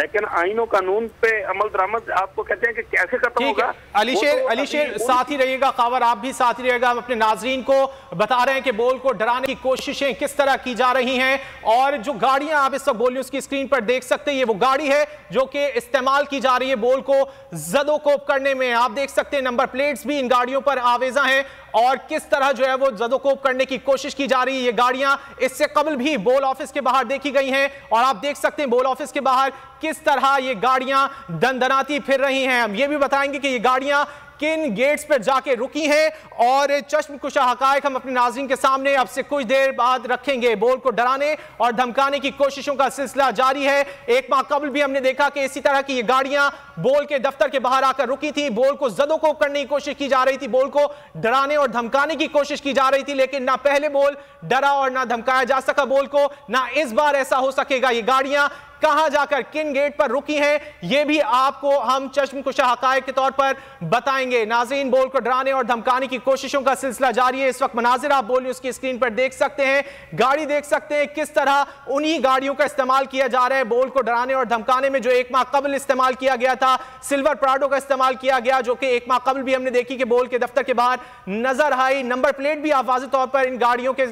लेकिन आईन और कानून पे अमल दरामद आपको कहते हैं कि कैसे खत्म होगा। अलीशेर साथ ही रहिएगा, खबर आप भी साथ ही रहिएगा। हम अपने नाजरीन को बता रहे हैं कि बोल को डराने की कोशिशें किस तरह की जा रही हैं, और जो गाड़ियां आप इस वक्त बोल न्यूज़ की स्क्रीन पर देख सकते हैं, ये वो गाड़ी है जो कि इस्तेमाल की जा रही है बोल को जदोकोब करने में। आप देख सकते हैं नंबर प्लेट्स भी इन गाड़ियों पर आवेजा हैं और किस तरह जो है वो जदोकोब करने की कोशिश की जा रही है। ये गाड़ियां इससे कबल भी बोल ऑफिस के बाहर देखी गई हैं और आप देख सकते हैं बोल ऑफिस के बाहर किस तरह ये गाड़ियां दंदनाती फिर रही हैं। हम ये भी बताएंगे कि ये गाड़ियां किन गेट्स पर जाके रुकी हैं और चश्मकुशा हकायक हम अपने नाज़रीन के सामने अब से कुछ देर बाद रखेंगे। बोल को डराने और धमकाने की कोशिशों का सिलसिला जारी है। एक माह कबल भी हमने देखा कि इसी तरह की ये गाड़ियां बोल के दफ्तर के बाहर आकर रुकी थी। बोल को जदोकोब करने की कोशिश की जा रही थी, बोल को डराने और धमकाने की कोशिश की जा रही थी, लेकिन ना पहले बोल डरा और ना धमकाया जा सका बोल को, ना इस बार ऐसा हो सकेगा। ये गाड़ियां कहां जाकर किन गेट पर रुकी हैं यह भी आपको हम चश्मकुशा हकायक के तौर पर बताएंगे। नाज़रीन, बोल को डराने और धमकाने की कोशिशों का सिलसिला जारी है। इस वक्त मनाजिर आप बोल न्यूज़ की स्क्रीन पर देख सकते हैं, गाड़ी देख सकते हैं किस तरह उन्हीं गाड़ियों का इस्तेमाल किया जा रहा है बोल को डराने और धमकाने में। जो एक माह कबल इस्तेमाल किया गया था सिल्वर प्राडो का इस्तेमाल किया गया, जो कि एक माह कबल भी हमने देखी कि बोल के दफ्तर के बाहर नजर आई। नंबर प्लेट भी आप वाज़ेह तौर पर इन गाड़ियों के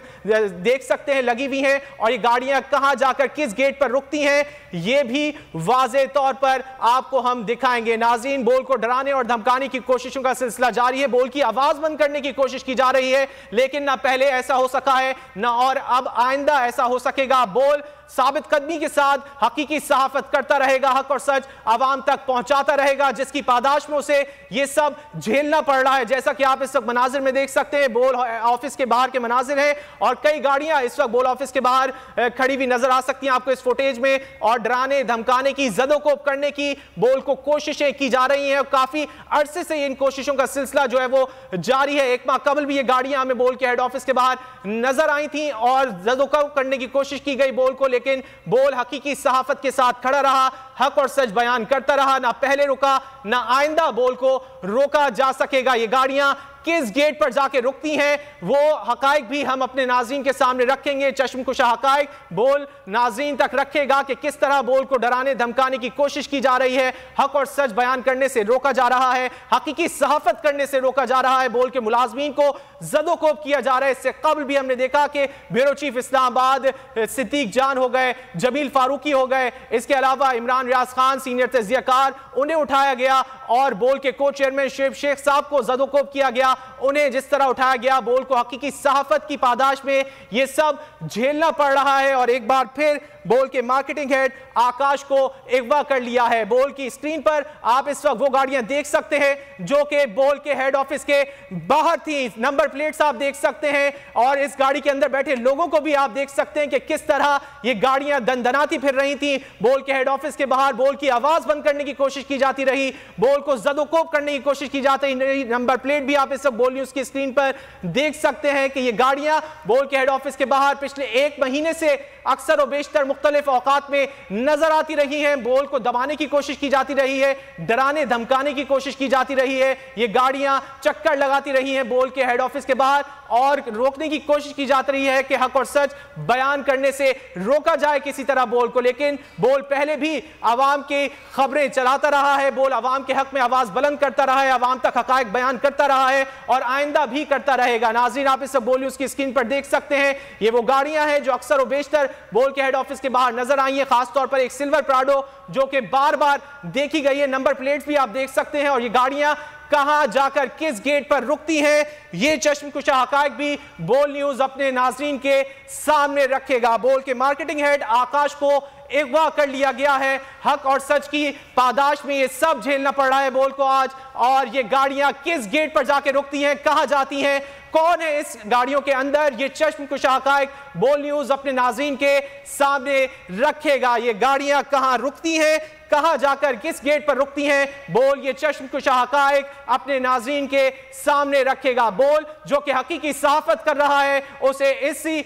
देख सकते हैं लगी हुई हैं, और ये गाड़ियां कहां जाकर किस गेट पर रुकती हैं ये भी वाज़ेह तौर पर आपको हम दिखाएंगे। नाज़रीन, बोल को डराने और धमकाने की कोशिशों का सिलसिला जारी है। बोल की आवाज बंद करने की कोशिश की जा रही है, लेकिन ना पहले ऐसा हो सका है ना और अब आइंदा ऐसा हो सकेगा। बोल साबित कदमी के साथ हकीकी सहाफत करता रहेगा, हक और सच आवाम तक पहुंचाता रहेगा, जिसकी पादाश में उसे ये सब झेलना पड़ रहा है। जैसा कि आप इस वक्त मनाजिर में देख सकते हैं, बोल ऑफिस के बाहर के मनाजिर हैं और कई गाड़ियां इस वक्त बोल ऑफिस के बाहर खड़ी हुई नजर आ सकती हैं आपको इस फुटेज में, और डराने धमकाने की जदोकोब करने की बोल को कोशिशें की जा रही हैं। काफी अरसे से इन कोशिशों का सिलसिला जो है वो जारी है। एक माह कबल भी ये गाड़ियां हमें बोल के हेड ऑफिस के बाहर नजर आई थी और जदोकोब करने की कोशिश की गई बोल को, लेकिन बोल हकीकी सहाफत के साथ खड़ा रहा, हक और सच बयान करता रहा। ना पहले रुका ना आइंदा बोल को रोका जा सकेगा। ये गाड़ियां किस गेट पर जाके रुकती हैं वो हकायक भी हम अपने नाज़रीन के सामने रखेंगे। चश्मकुशा हकायक बोल नाज़रीन तक रखेगा कि किस तरह बोल को डराने धमकाने की कोशिश की जा रही है, हक और सच बयान करने से रोका जा रहा है, हकीकी सहाफत करने से रोका जा रहा है, बोल के मुलाजमीन को जदोकोब किया जा रहा है। इससे कबल भी हमने देखा कि ब्यूरो चीफ इस्लामाबाद सिद्दीक जान हो गए, जमील फारूकी हो गए, इसके अलावा इमरान रियाज खान सीनियर तजियाकार, उन्हें उठाया गया और बोल के को चेयरमैन शेख साहब को जदोकोब किया गया, उन्हें जिस तरह उठाया गया। बोल को हकीकी सहाफत की पादाश में ये सब झेलना पड़ रहा है और एक बार फिर बोल के मार्केटिंग हेड आकाश को अगवा कर लिया है। बोल की स्क्रीन पर आप इस वक्त वो गाड़ियां देख सकते हैं जो कि बोल के हेड ऑफिस के बाहर थी। नंबर प्लेट्स आप देख सकते हैं और इस गाड़ी के अंदर बैठे लोगों को भी आप देख सकते हैं कि किस तरह ये गाड़ियां दंदनाती फिर रही थी बोल के हेड ऑफिस के बाहर। बोल की आवाज बंद करने की कोशिश की जाती रही, बोल को जदोकोब करने की कोशिश की जाती रही। नंबर प्लेट भी आप इस वक्त बोल न्यूज़ की स्क्रीन पर देख सकते हैं कि ये गाड़ियां बोल के हेड ऑफिस के बाहर पिछले एक महीने से अक्सर और बेशतर मुख्तलिफ औकात में नजर आती रही हैं। बोल को दबाने की कोशिश की जाती रही है, डराने धमकाने की कोशिश की जाती रही है। ये गाड़ियां चक्कर लगाती रही हैं बोल के हेड ऑफिस के बाहर और रोकने की कोशिश की जाती रही है कि हक और सच बयान करने से रोका जाए किसी तरह बोल को। लेकिन बोल पहले भी आवाम की खबरें चलाता रहा है, बोल आवाम के हक में आवाज बुलंद करता रहा है, आवाम तक हकायक बयान करता रहा है और आइंदा भी करता रहेगा। नाज़रीन, आप इस बोल न्यूज़ की स्क्रीन पर देख सकते हैं, ये वो गाड़ियां हैं जो अक्सर और बेशतर बोल के हेड ऑफिस के बाहर नजर आई है। खासतौर पर एक सिल्वर प्राडो जो कि बार बार देखी गई है, नंबर प्लेट्स भी आप देख सकते हैं और ये गाड़ियां कहां जाकर किस गेट पर रुकती हैं ये चश्मकुशा हकायक भी बोल न्यूज़ अपने नाज़रीन के सामने रखेगा। बोल के मार्केटिंग हेड आकाश को अगवा कर लिया गया है, हक और सच की पादाश में ये सब झेलना पड़ रहा है बोल को आज। और ये गाड़ियां किस गेट पर जाके रुकती हैं, कहां जाती हैं, कौन है इस गाड़ियों के अंदर, ये चश्मकुशा हकायक बोल न्यूज़ अपने नाज़रीन के सामने रखेगा। ये गाड़ियां कहां रुकती हैं, कहां जाकर किस गेट पर रुकती हैं, बोल ये चश्मकुशा हकायक अपने नाज़रीन के सामने रखेगा। बोल जो कि हकीकी सहाफत कर रहा है उसे इसी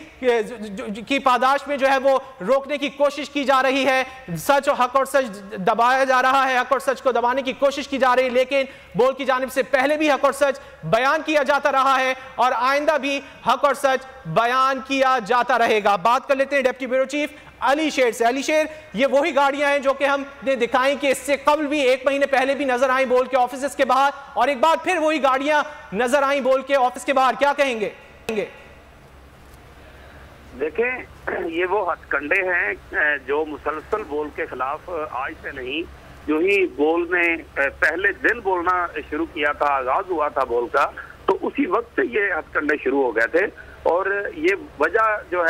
की पादाश में जो है वो रोकने की कोशिश की जा रही है। सच और हक और सच दबाया जा रहा है, हक और सच को दबाने की कोशिश की जा रही है, लेकिन बोल की जानिब से पहले भी हक और सच बयान किया जाता रहा है और आइंदा भी हक और सच बयान किया जाता रहेगा। बात कर लेते हैं डिप्टी ब्यूरो चीफ अली शेर से। अली शेर, ये वही गाड़ियां हैं जो कि हमने दिखाई कि इससे कबल भी 1 महीने पहले भी नजर आई बोल के ऑफिस के बाहर, और एक बार फिर वही गाड़ियां नजर आई बोल के ऑफिस के बाहर, क्या कहेंगे? देखें, ये वो हथकंडे हैं जो मुसलसल बोल के खिलाफ आज से नहीं, जो ही बोल ने पहले दिन बोलना शुरू किया था, आगाज हुआ था बोल का, तो उसी वक्त से ये हथकंडे शुरू हो गए थे। और ये वजह जो है